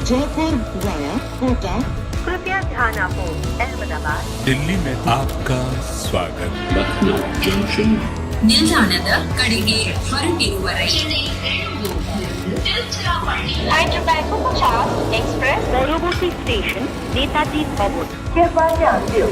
Jaipur via Kota कृपया ध्यान आपो अहमदाबाद दिल्ली में आपका स्वागत ನಿಲ್ದಾಣದ ಕಡೆಗೆ ಹೊರಟಿರುವರೆ Hyderabad Punjab Express পরবর্তী স্টেশন নেতাজি ভবন कृपया ध्यान दियो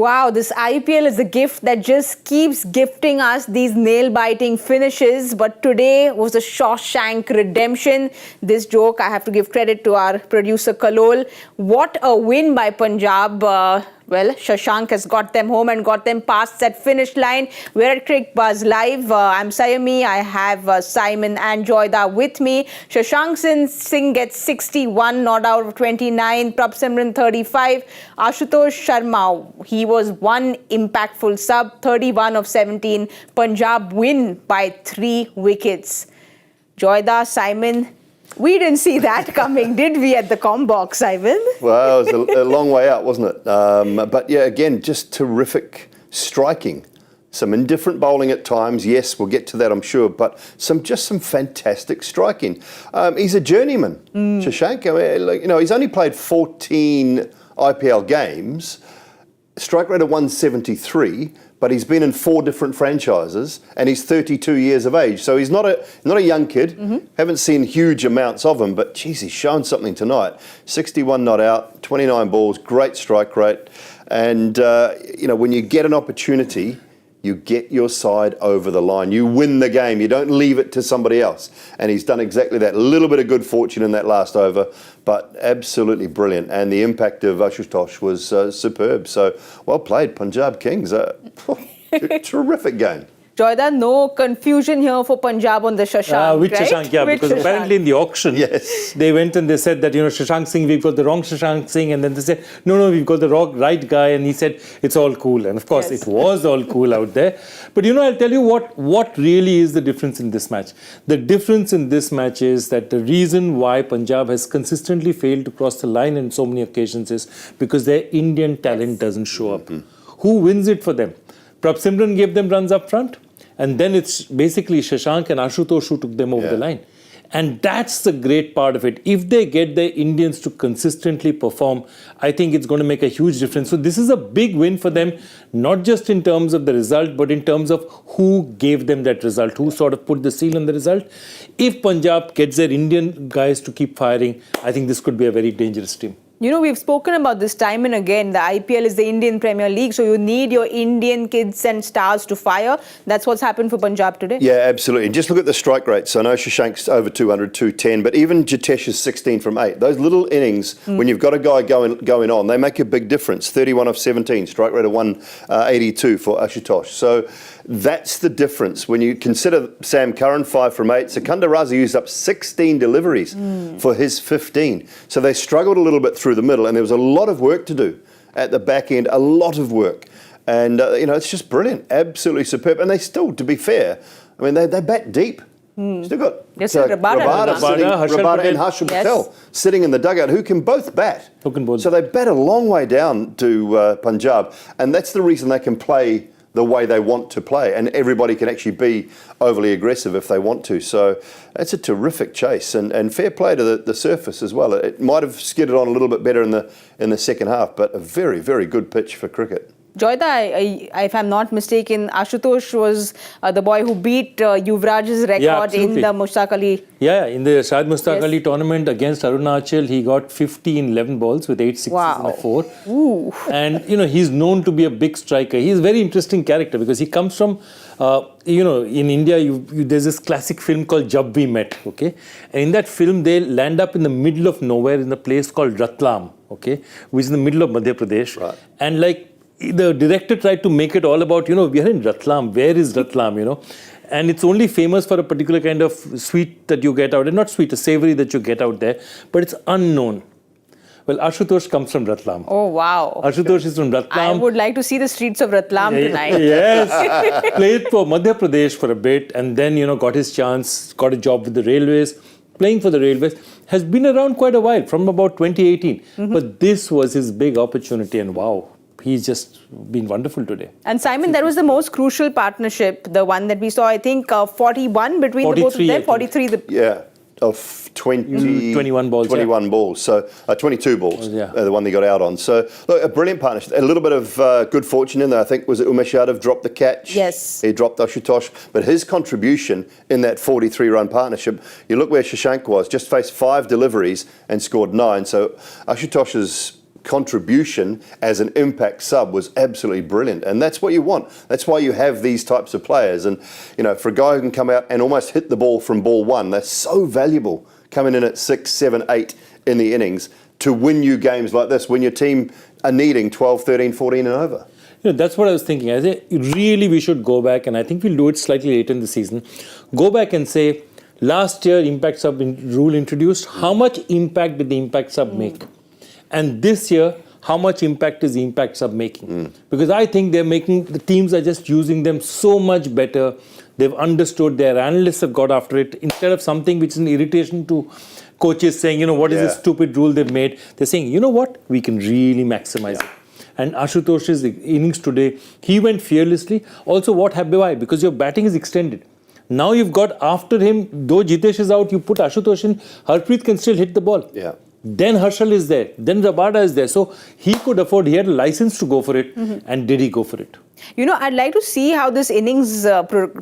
Wow, this IPL is a gift that just keeps gifting us these nail-biting finishes. But today was the Shawshank redemption. This joke, I have to give credit to our producer Kalol. What a win by Punjab. Well, Shashank has got them home and got them past that finish line. We're at Cricbuzz Live. I'm Saiyami. I have Simon and Joyda with me. Shashank Singh gets 61, not out of 29. Prabsimran 35. Ashutosh Sharma, he was one impactful sub, 31 of 17. Punjab win by 3 wickets. Joyda, Simon, we didn't see that coming, did we, at the Combox, Simon? Well, it was a long way out, wasn't it? But yeah, again, just terrific striking. Some indifferent bowling at times. Yes, we'll get to that, I'm sure. But just some fantastic striking. He's a journeyman, Shashank. I mean, he's only played 14 IPL games. Strike rate of 173. But he's been in 4 different franchises and he's 32 years of age. So he's not a young kid. Haven't seen huge amounts of him, but geez, he's shown something tonight. 61 not out, 29 balls, great strike rate. And, when you get an opportunity, you get your side over the line. You win the game. You don't leave it to somebody else. And he's done exactly that. A little bit of good fortune in that last over, but absolutely brilliant. And the impact of Ashutosh was superb. So well played, Punjab Kings. Terrific game. Joyda, no confusion here for Punjab on the Shashank, Which right? Shashank, yeah, because apparently in the auction, Yes. they went and they said that, Shashank Singh, we've got the wrong Shashank Singh. And then they said, no, we've got the right guy. And he said, it's all cool. And of course, Yes. it was all cool out there. But, I'll tell you what really is the difference in this match. The difference in this match is that the reason why Punjab has consistently failed to cross the line in so many occasions is because their Indian talent doesn't show up. Who wins it for them? Prabsimran gave them runs up front. And then it's basically Shashank and Ashutosh who took them over the line. And that's the great part of it. If they get their Indians to consistently perform, I think it's going to make a huge difference. So this is a big win for them, not just in terms of the result, but in terms of who gave them that result, who sort of put the seal on the result. If Punjab gets their Indian guys to keep firing, I think this could be a very dangerous team. We've spoken about this time and again. The IPL is the Indian Premier League, so you need your Indian kids and stars to fire. That's what's happened for Punjab today. Yeah, absolutely. And just look at the strike rates. So I know Shashank's over 200, 210, but even Jitesh is 16 from 8. Those little innings, when you've got a guy going on, they make a big difference. 31 of 17, strike rate of 182 for Ashutosh. So that's the difference. When you consider Sam Curran, 5 from 8, Secunda Raza used up 16 deliveries for his 15. So they struggled a little bit through the middle, and there was a lot of work to do at the back end, a lot of work. And, it's just brilliant, absolutely superb. And they still, to be fair, I mean, they bat deep. Still got Rabada and Harshal Patel sitting in the dugout who can both bat. So they bat a long way down to Punjab, and that's the reason they can play the way they want to play, and everybody can actually be overly aggressive if they want to. So it's a terrific chase, and fair play to the surface as well. It might have skidded on a little bit better in the second half, but a very, very good pitch for cricket. Joyda, if I'm not mistaken, Ashutosh was the boy who beat Yuvraj's record in the Mushtaq Ali. Yeah, in the Shahid Mushtaq Ali tournament against Arunachal, he got 50 in 11 balls with 8 sixes and a 4. Ooh. And, he's known to be a big striker. He's a very interesting character because he comes from, in India, there's this classic film called Jab We Met, okay? And in that film, they land up in the middle of nowhere in a place called Ratlam, okay? Which is in the middle of Madhya Pradesh. Right. And the director tried to make it all about, we are in Ratlam. Where is Ratlam, And it's only famous for a particular kind of sweet that you get out, and not sweet, a savory that you get out there, but it's unknown. Well, Ashutosh comes from Ratlam. Oh, wow. Ashutosh is from Ratlam. I would like to see the streets of Ratlam tonight. Yes. Played for Madhya Pradesh for a bit, and then, got his chance, got a job with the railways, playing for the railways. Has been around quite a while, from about 2018. But this was his big opportunity, and wow. he's just been wonderful today. And Simon, that was the most crucial partnership, the one that we saw, I think, 41 between the both of them, 43. Yeah, of 21 balls. 21 balls, so 22 balls, yeah. The one they got out on. So, look, a brilliant partnership. A little bit of good fortune in there. I think, was it Umesh Yadav dropped the catch? Yes. He dropped Ashutosh. But his contribution in that 43-run partnership, you look where Shashank was, just faced 5 deliveries and scored 9. So Ashutosh's contribution as an impact sub was absolutely brilliant, and that's what you want. That's why you have these types of players. And for a guy who can come out and almost hit the ball from ball one, that's so valuable, coming in at 6, 7, 8 in the innings to win you games like this when your team are needing 12, 13, 14 and over. That's what I was thinking. I think really we should go back, and I think we'll do it slightly later in the season, go back and say, last year impact sub rule introduced, how much impact did the impact sub make? And this year, how much impact is the impact sub making? Because I think the teams are just using them so much better. They've understood, their analysts have got after it. Instead of something which is an irritation to coaches saying, what is this stupid rule they've made? They're saying, you know what? We can really maximize it. And Ashutosh's innings today, he went fearlessly. Also, what happened? Why? Because your batting is extended. Now you've got after him, though Jitesh is out, you put Ashutosh in, Harpreet can still hit the ball. Yeah. Then Harshal is there. Then Rabada is there. So he could afford, he had a license to go for it. And did he go for it? I'd like to see how this innings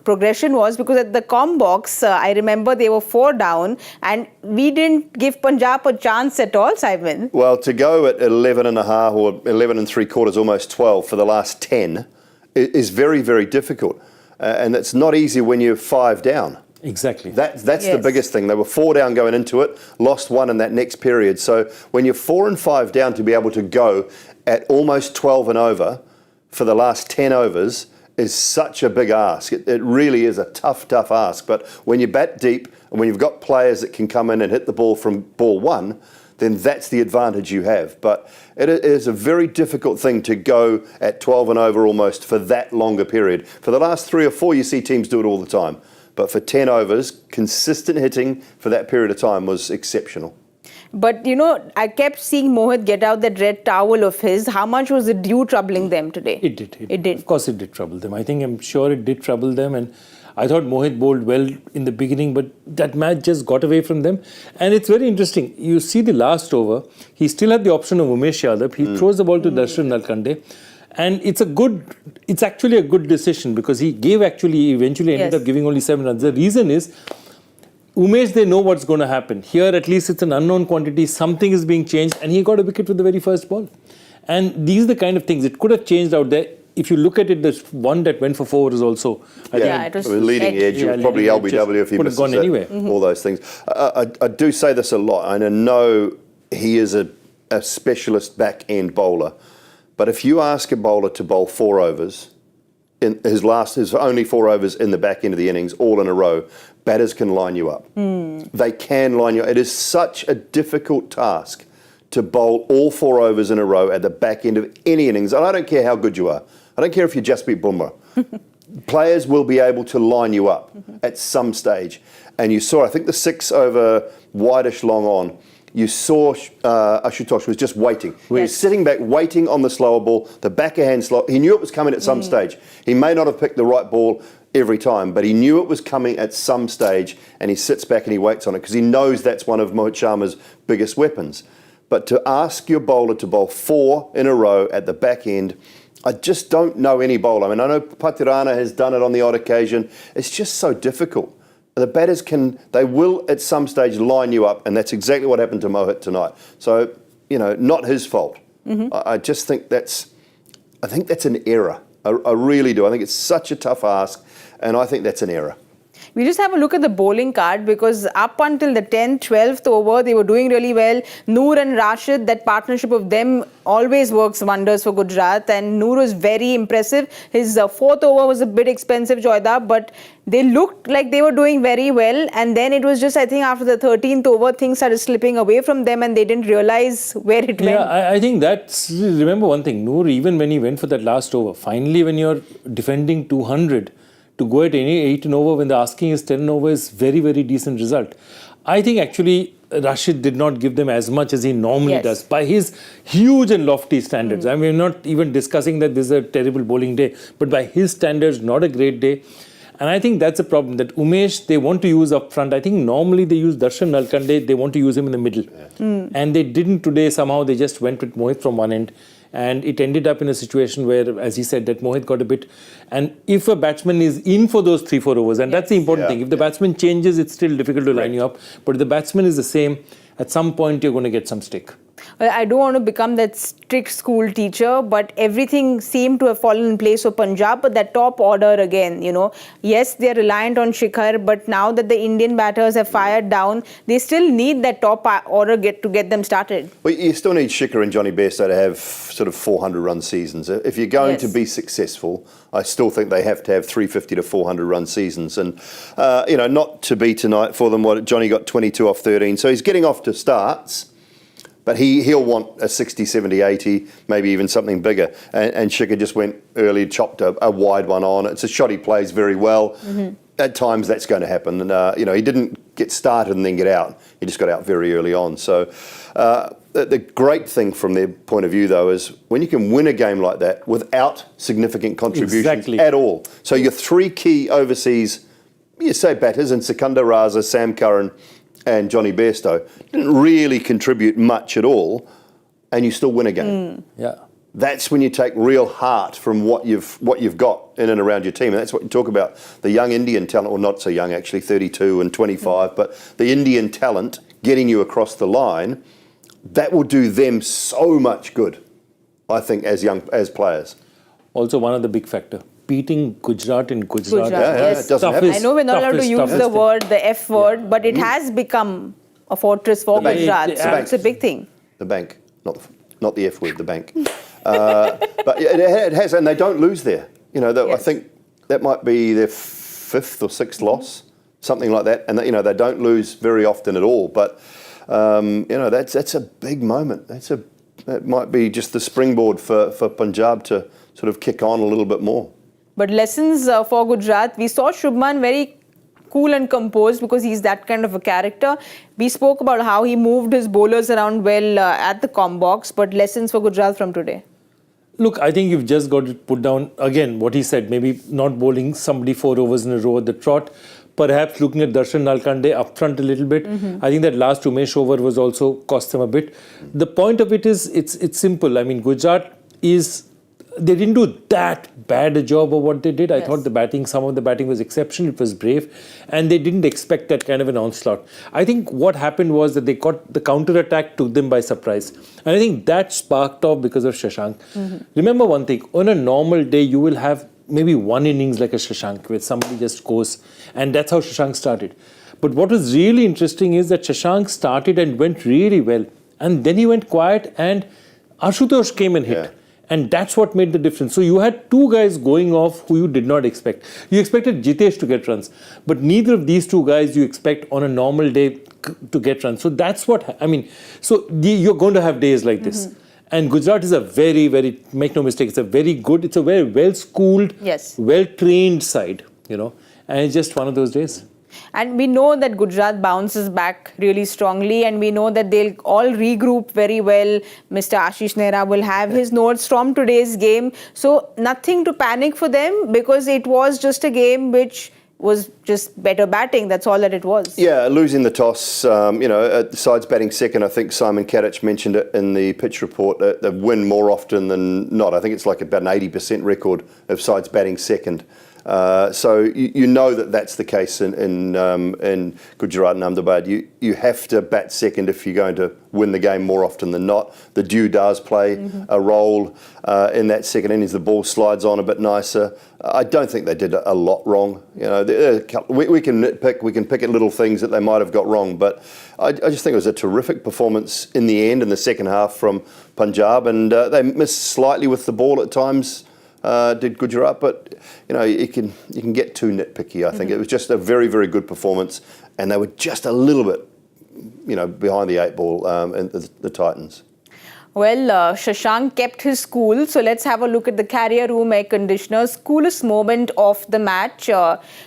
progression was, because at the com box, I remember they were 4 down and we didn't give Punjab a chance at all, Simon. Well, to go at 11 and a half or 11 and 3/4, almost 12 for the last 10 is very, very difficult. And it's not easy when you're 5 down. Exactly. That's the biggest thing. They were 4 down going into it, lost 1 in that next period. So when you're 4 and 5 down, to be able to go at almost 12 and over for the last 10 overs is such a big ask. It really is a tough ask. But when you bat deep and when you've got players that can come in and hit the ball from ball one, then that's the advantage you have. But it is a very difficult thing to go at 12 and over almost for that longer period. For the last 3 or 4, you see teams do it all the time. But for 10 overs, consistent hitting for that period of time was exceptional. But, I kept seeing Mohit get out that red towel of his. How much was the dew troubling them today? It did. It did. Of course it did trouble them. I'm sure it did trouble them. And I thought Mohit bowled well in the beginning, but that match just got away from them. And it's very interesting. You see the last over, he still had the option of Umesh Yadav. He throws the ball to Darshan Nalkande. And it's actually a good decision, because he eventually ended up giving only 7 runs. The reason is, Umesh, they know what's going to happen. Here, at least it's an unknown quantity. Something is being changed, and he got a wicket with the very first ball. And these are the kind of things. It could have changed out there. If you look at it, the one that went for 4 is also... it was leading edge. It was probably LBW if he misses gone anywhere. All those things. I do say this a lot, and I know he is a specialist back-end bowler. But if you ask a bowler to bowl 4 overs, in his only 4 overs in the back end of the innings, all in a row, batters can line you up. They can line you up. It is such a difficult task to bowl all 4 overs in a row at the back end of any innings. And I don't care how good you are. I don't care if you just beat Bumrah. Players will be able to line you up at some stage. And you saw, I think the 6 over wideish long on, you saw Ashutosh was just waiting. He was sitting back, waiting on the slower ball, the backhand slow. He knew it was coming at some stage. He may not have picked the right ball every time, but he knew it was coming at some stage, and he sits back and he waits on it because he knows that's one of Mohit Sharma's biggest weapons. But to ask your bowler to bowl 4 in a row at the back end, I just don't know any bowler. I mean, I know Patirana has done it on the odd occasion. It's just so difficult. The batters they will at some stage line you up, and that's exactly what happened to Mohit tonight. So, not his fault. I just think that's an error. I really do. I think it's such a tough ask, and I think that's an error. We just have a look at the bowling card, because up until the 10th, 12th over, they were doing really well. Noor and Rashid, that partnership of them always works wonders for Gujarat, and Noor was very impressive. His 4th over was a bit expensive, Joyda, but they looked like they were doing very well. And then it was just, I think, after the 13th over, things started slipping away from them and they didn't realize where it went. Yeah, I think remember one thing, Noor, even when he went for that last over, finally when you're defending 200, to go at any 8 and over when the asking is 10 over is very, very decent result. I think actually Rashid did not give them as much as he normally Yes. does by his huge and lofty standards. I mean, we're not even discussing that this is a terrible bowling day, but by his standards, not a great day. And I think that's a problem that Umesh, they want to use up front. I think normally they use Darshan Nalkande, they want to use him in the middle. And they didn't today. Somehow they just went with Mohit from one end. And it ended up in a situation where, as he said, that Mohit got a bit. And if a batsman is in for those 3-4 overs, and that's the important thing. If the batsman changes, it's still difficult to line you up. But if the batsman is the same, at some point you're going to get some stick. Well, I don't want to become that strict school teacher, but everything seemed to have fallen in place for Punjab. But that top order again, yes, they're reliant on Shikhar, but now that the Indian batters have fired down, they still need that top order to get them started. Well, you still need Shikhar and Johnny Bairstow to have sort of 400-run seasons. If you're going to be successful, I still think they have to have 350 to 400-run seasons. And, not to be tonight for them, Johnny got 22 off 13, so he's getting off to starts. But he'll want a 60, 70, 80, maybe even something bigger. And Shikhar just went early, chopped a wide one on. It's a shot he plays very well. At times that's going to happen. And, he didn't get started and then get out. He just got out very early on. So the great thing from their point of view, though, is when you can win a game like that without significant contributions at all. So your three key overseas, you say batters, and Sikandar Raza, Sam Curran, and Johnny Bairstow didn't really contribute much at all, and you still win a game. That's when you take real heart from what you've got in and around your team, and that's what you talk about. The young Indian talent, or not so young actually, 32 and 25, but the Indian talent getting you across the line, that will do them so much good, I think, as players. Also, one of the big factor. Beating Gujarat in Gujarat. Yes. It doesn't happen. I know we're not allowed to use the word, the F word, but it has become a fortress for Gujarat. So it's a big thing. The bank, not the F word, the bank. But it has, and they don't lose there. I think that might be their 5th or 6th loss, something like that. And they don't lose very often at all. But that's a big moment. That might be just the springboard for Punjab to sort of kick on a little bit more. But lessons for Gujarat, we saw Shubman very cool and composed because he's that kind of a character. We spoke about how he moved his bowlers around well at the Combox, but lessons for Gujarat from today. Look, I think you've just got to put down, again, what he said, maybe not bowling somebody 4 overs in a row at the trot, perhaps looking at Darshan Nalkande up front a little bit. I think that last Umesh over was also cost them a bit. The point of it is, it's simple. I mean, Gujarat they didn't do that bad a job of what they did. I thought some of the batting was exceptional. It was brave. And they didn't expect that kind of an onslaught. I think what happened was that they got the counter-attack took them by surprise. And I think that sparked off because of Shashank. Remember one thing, on a normal day, you will have maybe one innings like a Shashank where somebody just goes. And that's how Shashank started. But what was really interesting is that Shashank started and went really well. And then he went quiet and Ashutosh came and hit. And that's what made the difference. So you had 2 guys going off who you did not expect. You expected Jitesh to get runs, but neither of these 2 guys you expect on a normal day to get runs. So that's what, you're going to have days like this. And Gujarat is a very, very, make no mistake, it's a very well-schooled, well-trained side, and it's just one of those days. And we know that Gujarat bounces back really strongly, and we know that they'll all regroup very well. Mr. Ashish Nehra will have his notes from today's game. So nothing to panic for them because it was just a game which was just better batting. That's all that it was. Yeah, losing the toss, the side's batting second. I think Simon Kadich mentioned it in the pitch report. They win more often than not. I think it's like about an 80% record of sides batting second. So you know that's the case in Gujarat and Ahmedabad. You have to bat second if you're going to win the game more often than not. The dew does play a role in that second innings. The ball slides on a bit nicer. I don't think they did a lot wrong. We can nitpick, we can pick at little things that they might have got wrong, but I just think it was a terrific performance in the end, in the second half from Punjab, and they missed slightly with the ball at times. Did Gujarat, but you can get too nitpicky. I think it was just a very, very good performance, and they were just a little bit, behind the 8 ball in the Titans. Well, Shashank kept his cool, so let's have a look at the carrier room air conditioner's coolest moment of the match.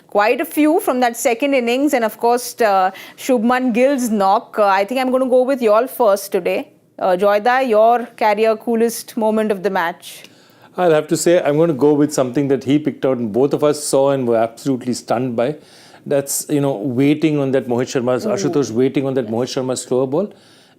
Quite a few from that second innings, and of course, Shubman Gill's knock. I think I'm going to go with y'all first today. Joyda, your carrier coolest moment of the match? I'll have to say I'm going to go with something that he picked out and both of us saw and were absolutely stunned by. That's, waiting on that Mohit Sharma's, Ashutosh waiting on that Mohit Sharma's slower ball.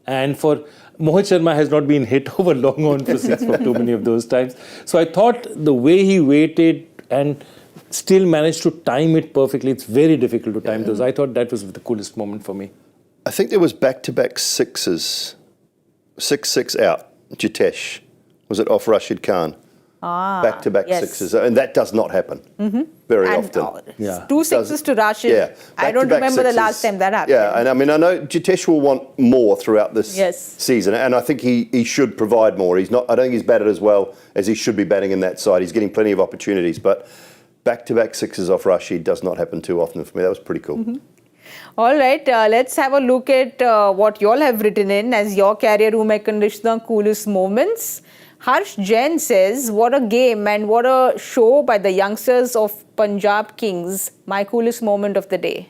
And for Mohit Sharma has not been hit over long on for six for too many of those times. So I thought the way he waited and still managed to time it perfectly, it's very difficult to time those. I thought that was the coolest moment for me. I think there was back-to-back sixes. 6-6 out. Jitesh. Was it off Rashid Khan? Back-to-back sixes. And that does not happen very often. Yeah. 2 sixes to Rashid. Yeah. I don't remember the last time that happened. Yeah, and I mean, I know Jitesh will want more throughout this season, and I think he should provide more. I don't think he's batted as well as he should be batting in that side. He's getting plenty of opportunities, but back-to-back sixes off Rashid does not happen too often for me. That was pretty cool. All right, let's have a look at what y'all have written in as your carrier room air conditioner coolest moments. Harsh Jain says, what a game and what a show by the youngsters of Punjab Kings. My coolest moment of the day.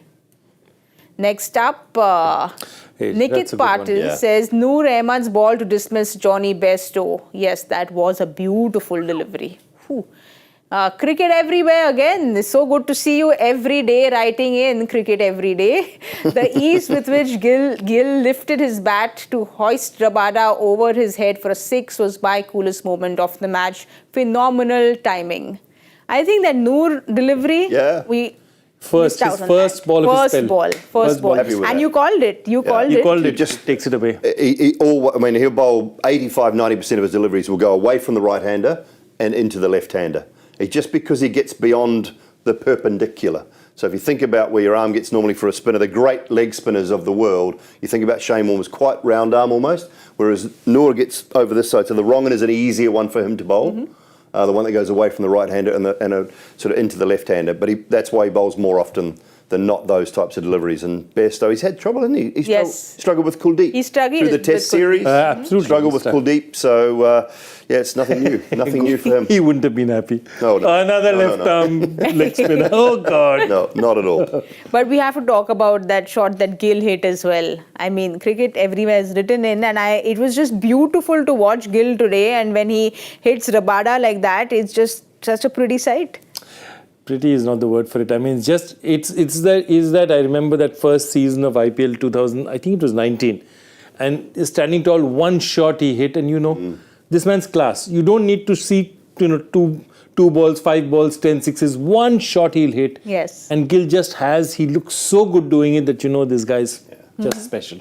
Next up, Nikit Patil says, Noor Ahmad's ball to dismiss Johnny Bairstow. Yes, that was a beautiful delivery. Whew. Cricket everywhere again. It's so good to see you every day writing in cricket every day. The ease with which Gill lifted his bat to hoist Rabada over his head for a six was my coolest moment of the match. Phenomenal timing. I think that Noor delivery, we First ball of his spell. First ball. And you called it. You called it. Just takes it away. He'll bowl 85-90% of his deliveries will go away from the right-hander and into the left-hander. Just because he gets beyond the perpendicular. So if you think about where your arm gets normally for a spinner, the great leg spinners of the world, you think about Shane Warne was quite round arm almost, whereas Noor gets over this side. So the wrong one is an easier one for him to bowl. The one that goes away from the right-hander and sort of into the left-hander. But that's why he bowls more often than not those types of deliveries. And Bairstow, he's had trouble, hasn't he? He's struggled with Kuldeep. He struggled through the Test series. Absolutely. Struggled with Kuldeep. So, it's nothing new. Nothing new for him. He wouldn't have been happy. No. Another left-arm leg spinner. Oh, God. No, not at all. But we have to talk about that shot that Gill hit as well. I mean, cricket everywhere is written in, and it was just beautiful to watch Gill today. And when he hits Rabada like that, it's just such a pretty sight. Pretty is not the word for it. I mean, it's that I remember that first season of IPL 2000, I think it was 19, and standing tall, one shot he hit, and this man's class. You don't need to see, two balls, 5 balls, 10 sixes. One shot he'll hit. Yes. And Gill he looks so good doing it that this guy's just special.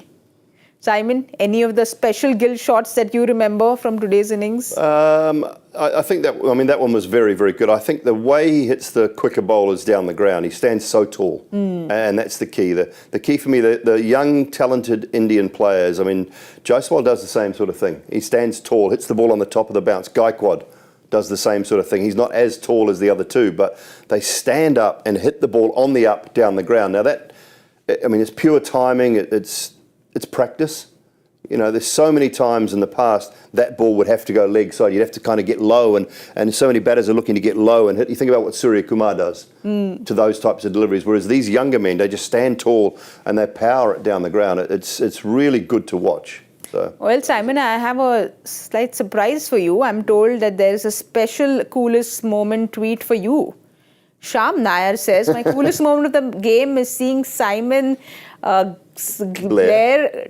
Simon, any of the special Gill shots that you remember from today's innings? I think that one was very, very good. I think the way he hits the quicker bowlers down the ground, he stands so tall, and that's the key. The key for me, the young, talented Indian players. I mean, Jaiswal does the same sort of thing. He stands tall, hits the ball on the top of the bounce. Gaikwad does the same sort of thing. He's not as tall as the other two, but they stand up and hit the ball on the up down the ground. Now it's pure timing. It's practice. There's so many times in the past that ball would have to go leg side. You'd have to kind of get low, and so many batters are looking to get low and hit. You think about what Surya Kumar does to those types of deliveries, whereas these younger men, they just stand tall and they power it down the ground. It's really good to watch. So. Well, Simon, I have a slight surprise for you. I'm told that there's a special coolest moment tweet for you. Sham Nair says, my coolest moment of the game is seeing Simon Blair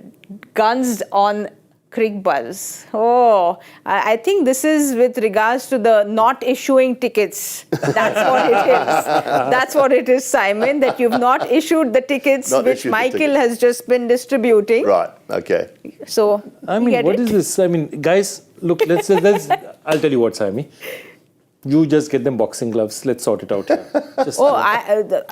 guns on Cricbuzz. Oh, I think this is with regards to the not issuing tickets. That's what it is. That's what it is, Simon, that you've not issued the tickets which Michael has just been distributing. Right, okay. So, what is this? I mean, guys, look, let's I'll tell you what, Simon. You just get them boxing gloves. Let's sort it out here.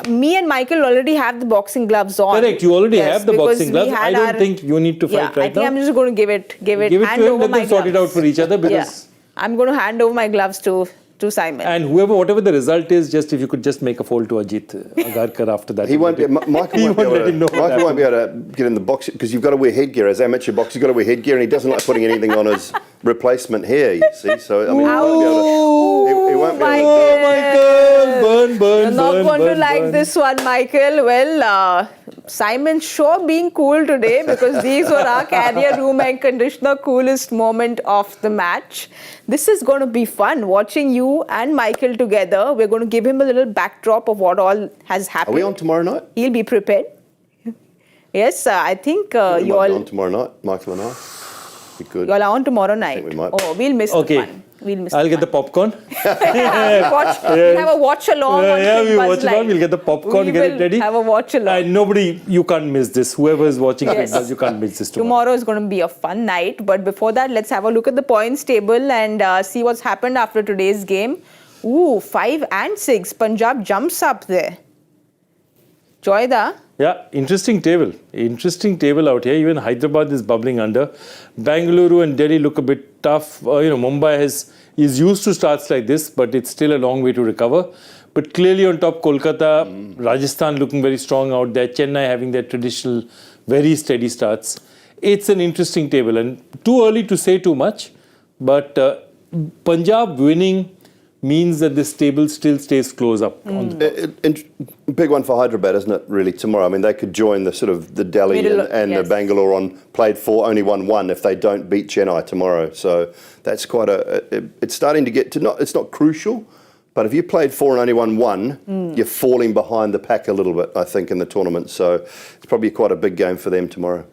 Me and Michael already have the boxing gloves on. Correct. You already have the boxing gloves. I don't think you need to fight right now. I think I'm just going to give it to him. Let them sort it out for each other because I'm going to hand over my gloves to Simon. And whatever the result is, if you could just make a fold to Ajit Agarkar after that. Michael won't be able to get in the box because you've got to wear headgear as amateur boxer. You've got to wear headgear, and he doesn't like putting anything on his replacement here, you see. So, I mean, he won't be able to... Michael. Burn. You're not burn, going to burn, like burn. this one, Michael. Well, Simon sure being cool today because these were our carrier room and conditioner coolest moment of the match. This is going to be fun watching you and Michael together. We're going to give him a little backdrop of what all has happened. Are we on tomorrow night? He'll be prepared. Yes, I think We you might be all... on tomorrow night, Michael and I. Be good. You all are on tomorrow night. we might. Oh, we'll miss Okay. the fun. We'll miss I'll the get the fun. popcorn. We'll have a watch along. on Yeah, we Cricbuzz watch it Live. on. We'll get the popcorn, We get it will ready. have a watch along. And nobody, you can't miss this. Whoever is watching Yes. Cricbuzz, you can't miss this tomorrow. Tomorrow is going to be a fun night. But before that, let's have a look at the points table and see what's happened after today's game. Ooh, 5 and 6. Punjab jumps up there. Joyda. Yeah, interesting table. Interesting table out here. Even Hyderabad is bubbling under. Bangalore and Delhi look a bit tough. Mumbai is used to starts like this, but it's still a long way to recover. But clearly on top, Kolkata, Rajasthan looking very strong out there. Chennai having their traditional, very steady starts. It's an interesting table and too early to say too much. But Punjab winning means that this table still stays close up. On the Big one for Hyderabad, isn't it, really, tomorrow? I mean, they could join the sort of the Delhi Middle, and yes. the Bangalore on played 4, only 1-1 if they don't beat Chennai tomorrow. So that's quite it's starting to get to, it's not crucial, but if you played 4 and only 1-1, you're falling behind the pack a little bit, I think, in the tournament. So it's probably quite a big game for them tomorrow.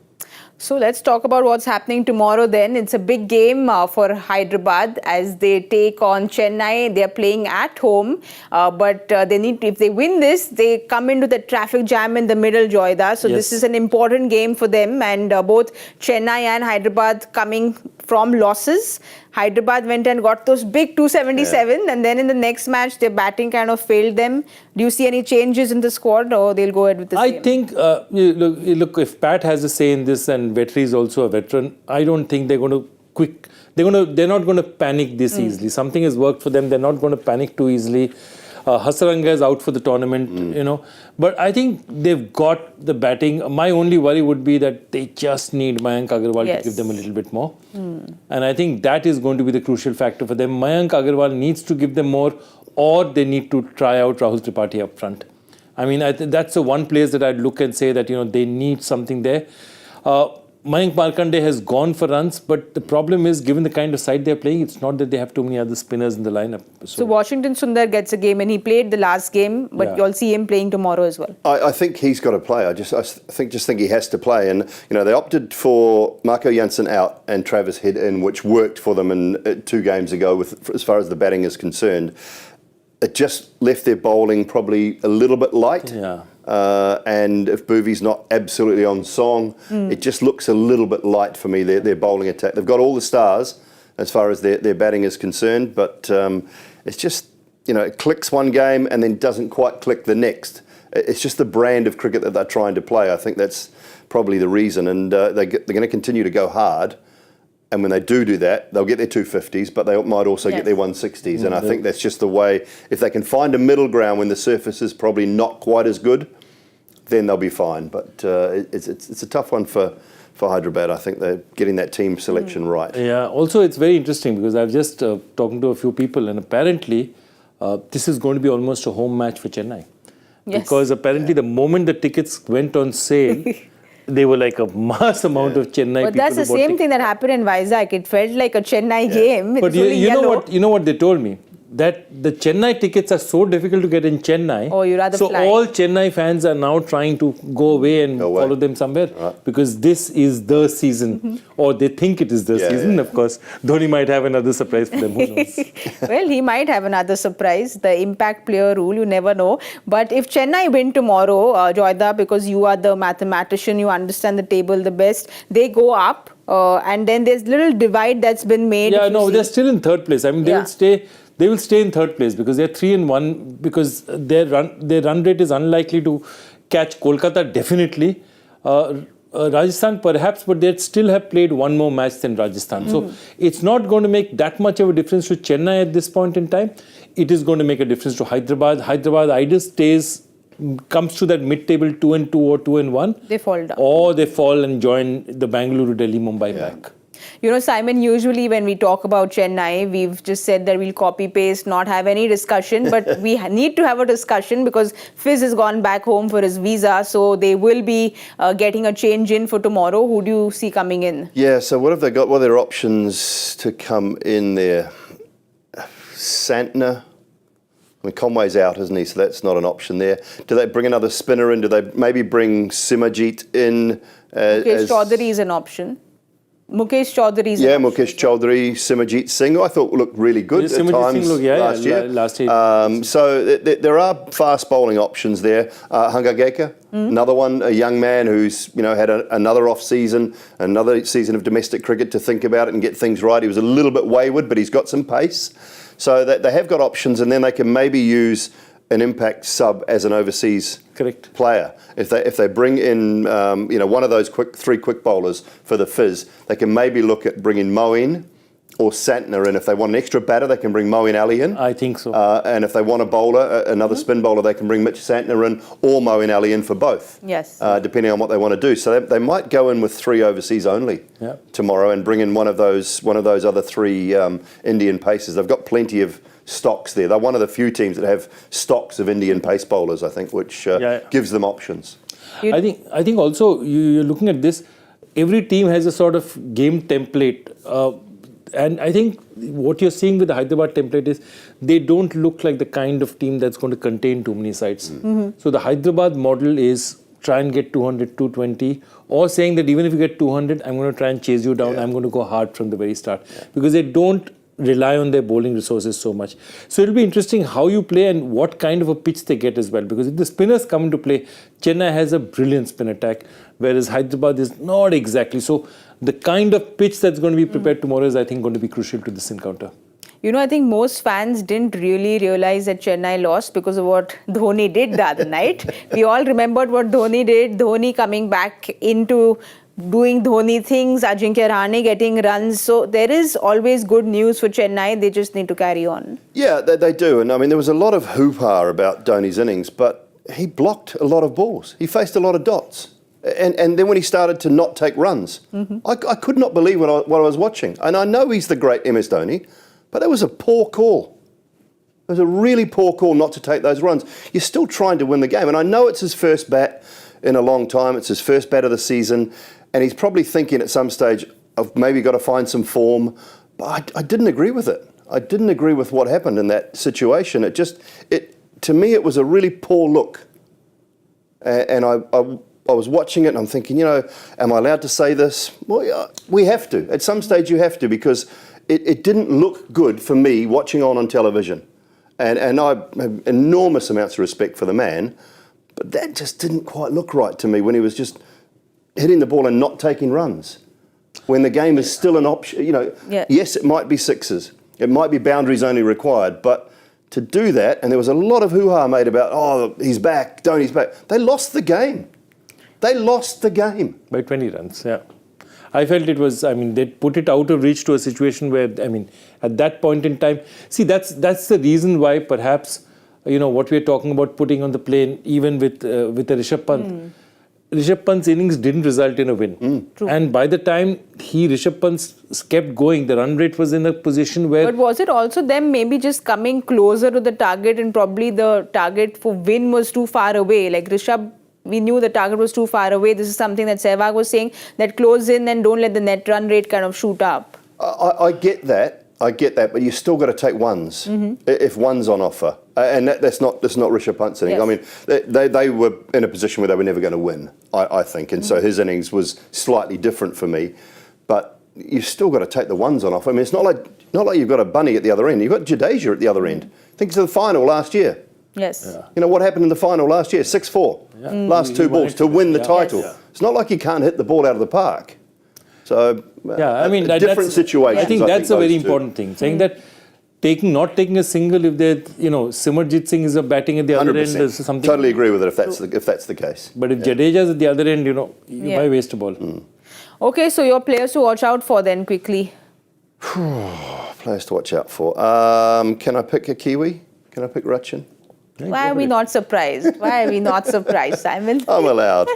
So let's talk about what's happening tomorrow then. It's a big game for Hyderabad as they take on Chennai. They're playing at home, but they need to, if they win this, they come into the traffic jam in the middle, Joyda. So this is an important game for them, and both Chennai and Hyderabad coming from losses. Hyderabad went and got those big 277 and then in the next match their batting kind of failed them. Do you see any changes in the squad or they'll go ahead with the same? I think, look, if Pat has a say in this and Vetri is also a veteran, I don't think they're going to they're not going to panic this easily. Something has worked for them. They're not going to panic too easily. Hasaranga is out for the tournament, But I think they've got the batting. My only worry would be that they just need Mayank Agarwal to give them a little bit more. And I think that is going to be the crucial factor for them. Mayank Agarwal needs to give them more, or they need to try out Rahul Tripathi up front. I mean, that's the one place that I'd look and say that, they need something there. Mayank Markande has gone for runs, but the problem is, given the kind of side they're playing, it's not that they have too many other spinners in the lineup. So Washington Sundar gets a game, and he played the last game, but you'll see him playing tomorrow as well. I think he's got to play. I think he has to play. And, they opted for Marco Jansen out and Travis Head in, which worked for them in 2 games ago as far as the batting is concerned. It just left their bowling probably a little bit light. Yeah. And if Bhuvi's not absolutely on song, it just looks a little bit light for me, their bowling attack. They've got all the stars as far as their batting is concerned, but it's just, it clicks one game and then doesn't quite click the next. It's just the brand of cricket that they're trying to play. I think that's probably the reason. And they're going to continue to go hard. And when they do that, they'll get their 250s, but they might also get their 160s. And I think that's just the way, if they can find a middle ground when the surface is probably not quite as good, then they'll be fine. But it's a tough one for Hyderabad. I think they're getting that team selection right. Yeah, also it's very interesting because I've just talking to a few people and apparently this is going to be almost a home match for Chennai. Yes. Because apparently the moment the tickets went on sale, they were like a mass amount of Chennai But people. that's the same thing that happened in Vizag. It felt like a Chennai game. But you know what they told me? That the Chennai tickets are so difficult to get in Chennai. Oh, you rather so fly. all Chennai fans are now trying to go away and follow them somewhere because this is the season, or they think it is the season. Of course, Dhoni might have another surprise for them. Who knows? Well, he might have another surprise. The impact player rule, you never know. But if Chennai win tomorrow, Joyda, because you are the mathematician, you understand the table the best, they go up, and then there's little divide that's been made. Yeah, no, they're still in third place. I mean, they will stay. They will stay in third place because they're 3-1 because their run rate is unlikely to catch Kolkata definitely. Rajasthan perhaps, but they still have played one more match than Rajasthan. So it's not going to make that much of a difference to Chennai at this point in time. It is going to make a difference to Hyderabad. Hyderabad either comes to that mid-table 2-2 or 2-1. They fall down. Or they fall and join the Bangalore, Delhi, Mumbai pack. You know, Simon, usually when we talk about Chennai, we've just said that we'll copy paste, not have any discussion, but we need to have a discussion because Fizz has gone back home for his visa, so they will be getting a change in for tomorrow. Who do you see coming in? Yeah, so what have they got? What are their options to come in there? Santner. I mean, Conway's out, isn't he? So that's not an option there. Do they bring another spinner in? Do they maybe bring Simajit in? Mukesh Chaudhary is an option. Mukesh Chaudhary is an option. Mukesh Chaudhary, Simajit Singh, who I thought looked really good at times last year. So there are fast bowling options there. Hangageka, another one, a young man who's had another off season, another season of domestic cricket to think about it and get things right. He was a little bit wayward, but he's got some pace. So they have got options, and then they can maybe use an impact sub as an overseas player. If they bring in one of those three quick bowlers for the Fizz, they can maybe look at bringing Moeen or Santner in. If they want an extra batter, they can bring Moeen Ali in. I think so. And if they want a bowler, another spin bowler, they can bring Mitch Santner in or Moeen Ali in for both. Yes. Depending on what they want to do. So they might go in with 3 overseas only tomorrow and bring in one of those other 3 Indian paces. They've got plenty of stocks there. They're one of the few teams that have stocks of Indian pace bowlers, I think, which gives them options. I think also you're looking at this. Every team has a sort of game template. And I think what you're seeing with the Hyderabad template is they don't look like the kind of team that's going to contain too many sides. So the Hyderabad model is try and get 200, 220, or saying that even if you get 200, I'm going to try and chase you down. I'm going to go hard from the very start. Because they don't rely on their bowling resources so much. So it'll be interesting how you play and what kind of a pitch they get as well. Because if the spinners come into play, Chennai has a brilliant spin attack, whereas Hyderabad is not exactly. So the kind of pitch that's going to be prepared tomorrow is, I think, going to be crucial to this encounter. You know, I think most fans didn't really realize that Chennai lost because of what Dhoni did the other night. We all remembered what Dhoni did. Dhoni coming back into doing Dhoni things, Ajinkya Rahane getting runs. So there is always good news for Chennai. They just need to carry on. Yeah, they do. And I mean, there was a lot of hoo-ha about Dhoni's innings, but he blocked a lot of balls. He faced a lot of dots. And then when he started to not take runs, I could not believe what I was watching. And I know he's the great MS Dhoni, but that was a poor call. It was a really poor call not to take those runs. You're still trying to win the game. And I know it's his first bat in a long time. It's his first bat of the season. And he's probably thinking at some stage, I've maybe got to find some form. But I didn't agree with it. I didn't agree with what happened in that situation. To me, it was a really poor look. And I was watching it and I'm thinking, am I allowed to say this? Well, yeah, we have to. At some stage you have to, because it didn't look good for me watching on television. And I have enormous amounts of respect for the man, but that just didn't quite look right to me when he was just hitting the ball and not taking runs. When the game is still an option, yes, it might be sixes. It might be boundaries only required, but to do that, and there was a lot of hoo-ha made about, he's back, Dhoni's back. They lost the game. They lost the game. By 20 runs, yeah. I felt it was, they put it out of reach to a situation where, at that point in time, see, that's the reason why perhaps, what we're talking about putting on the plane, even with a Rishabh Pant. Rishabh Pant's innings didn't result in a win. And by the time Rishabh Pant kept going, the run rate was in a position where... But was it also them maybe just coming closer to the target and probably the target for win was too far away? Like Rishabh, we knew the target was too far away. This is something that Sehwag was saying, that close in and don't let the net run rate kind of shoot up. I get that. But you still got to take ones if one's on offer. And that's not Rishabh Pant's innings. Yes. They were in a position where they were never going to win, I think. And so his innings was slightly different for me. But you've still got to take the ones on offer. It's not like you've got a bunny at the other end. You've got Jadeja at the other end. Think to the final last year. Yes. Yeah. What happened in the final last year? 6-4. Last 2 balls to win the title. Yes. It's not like you can't hit the ball out of the park. So, different situations. I think that's a very important thing. Saying that not taking a single if Simarjit Singh is batting at the other 100%. End is something. Totally agree with it if that's the case. But if Jadeja's at the other end, why waste a ball? Okay, so your players to watch out for then quickly. Players to watch out for. Can I pick a Kiwi? Can I pick Rachin? Why are we not surprised? Why are we not surprised, Simon? I'm allowed.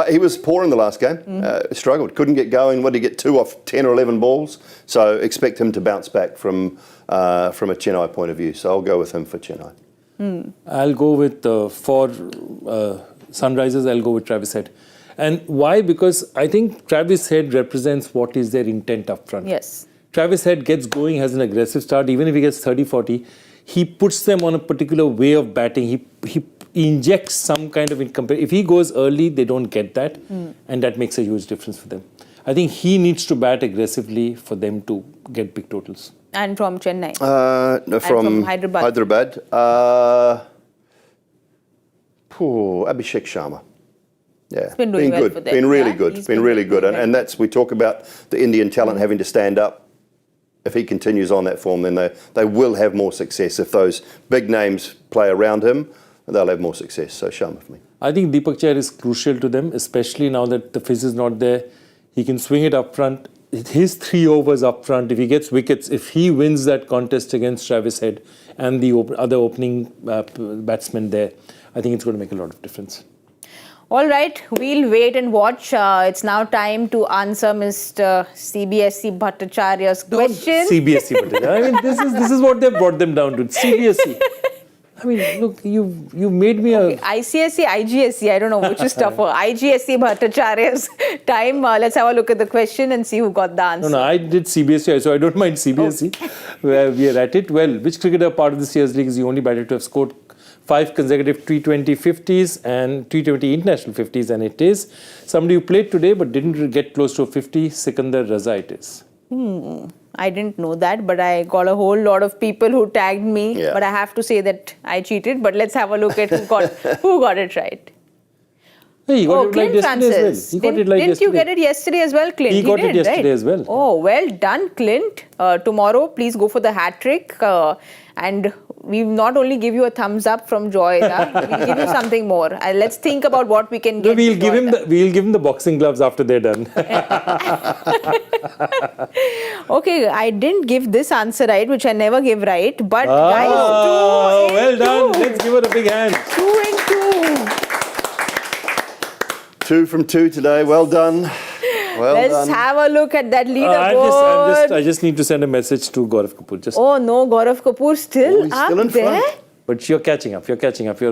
He was poor in the last game. Struggled. Couldn't get going. What did he get? 2 off 10 or 11 balls. So expect him to bounce back from a Chennai point of view. So I'll go with him for Chennai. I'll go with for Sunrisers. I'll go with Travis Head. And why? Because I think Travis Head represents what is their intent up front. Yes. Travis Head gets going, has an aggressive start. Even if he gets 30-40, he puts them on a particular way of batting. He injects some kind of If he goes early, they don't get that. And that makes a huge difference for them. I think he needs to bat aggressively for them to get big totals. And from Chennai. No, from Hyderabad. Abhishek Sharma. Yeah, It's been doing well good. for them. Been really Yeah, good. he's Been been really doing good. well. And that's, we talk about the Indian talent having to stand up. If he continues on that form, then they will have more success. If those big names play around him, they'll have more success. So Sharma for me. I think Deepak Chahar is crucial to them, especially now that the fizz is not there. He can swing it up front. His 3 overs up front, if he gets wickets, if he wins that contest against Travis Head and the other opening batsmen there, I think it's going to make a lot of difference. All right, we'll wait and watch. It's now time to answer Mr. CBSE Bhattacharya's question. CBSE, Bhattacharya. I mean, this is what they brought them down to. CBSE. I mean, look, you made me a... ICSE, IGSE, I don't know which is tougher. IGSE Bhattacharya's time. Let's have a look at the question and see who got the answer. No, I did CBSE, so I don't mind CBSE. Where we are at it. Well, which cricketer part of this year's league is the only batter to have scored 5 consecutive T20 50s and T20 international 50s? And it is somebody who played today but didn't get close to a 50, Sikandar Raza it is. I didn't know that, but I got a whole lot of people who tagged me. Yeah. But I have to say that I cheated. But let's have a look at who got it right. Hey, he got it like Clint yesterday Francis. as well. He got it like Didn't you yesterday. get it yesterday as well, Clint? He got it did, yesterday right? as well. Oh, well done, Clint. Tomorrow, please go for the hat trick. And we not only give you a thumbs up from Joyda, we'll give you something more. Let's think about what we can No, get. we'll give him the boxing gloves after they're done. Okay, I didn't give this answer right, which I never give right. But Oh, guys, 2 well in done. 2. Let's give her a big hand. 2 in 2. 2 from 2 today. Well done. Well Let's done. have a look at that leaderboard. I just need to send a message to Gaurav Kapoor. Oh no, Gaurav Kapoor still he's up still in there. front. But you're catching up. You're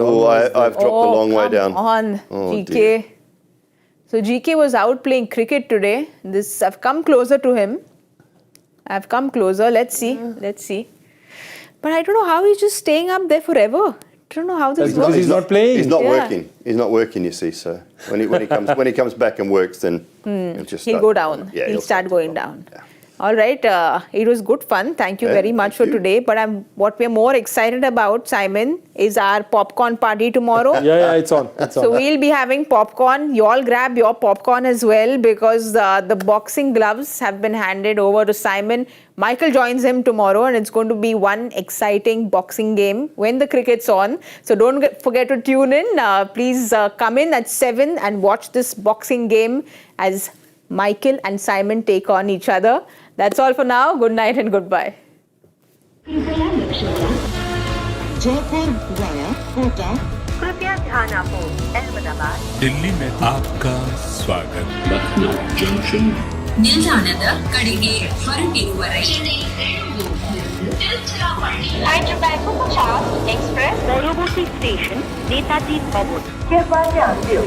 Oh, I've dropped a long way down. Come on, Oh, GK. dear. So GK was out playing cricket today. I've come closer to him. I've come closer. Let's see. But I don't know how he's just staying up there forever. I don't know how this That's because works. he's not playing. He's not Yeah. working. He's not working, you see. So when he comes back and works, then He'll go down. Yeah, he'll start going down. Yeah. All right. It was good fun. Thank you Yeah, very much for thank you. today. But what we're more excited about, Simon, is our popcorn party tomorrow. Yeah, it's on. So we'll be having popcorn. You all grab your popcorn as well because the boxing gloves have been handed over to Simon. Michael joins him tomorrow and it's going to be one exciting boxing game when the cricket's on. So don't forget to tune in. Please come in at 7 and watch this boxing game as Michael and Simon take on each other. That's all for now. Good night and goodbye. Jaipur via Kota. कृपया ध्यान आपो अहमदाबाद दिल्ली में आपका स्वागत ನಿಲ್ದಾಣದ ಕಡೆಗೆ ಹೊರಟಿರುವ ರೈಲು Hyderabad Bhattacharjya Express পরবর্তী স্টেশন নেতাজি ভবন। कृपया ध्यान दियो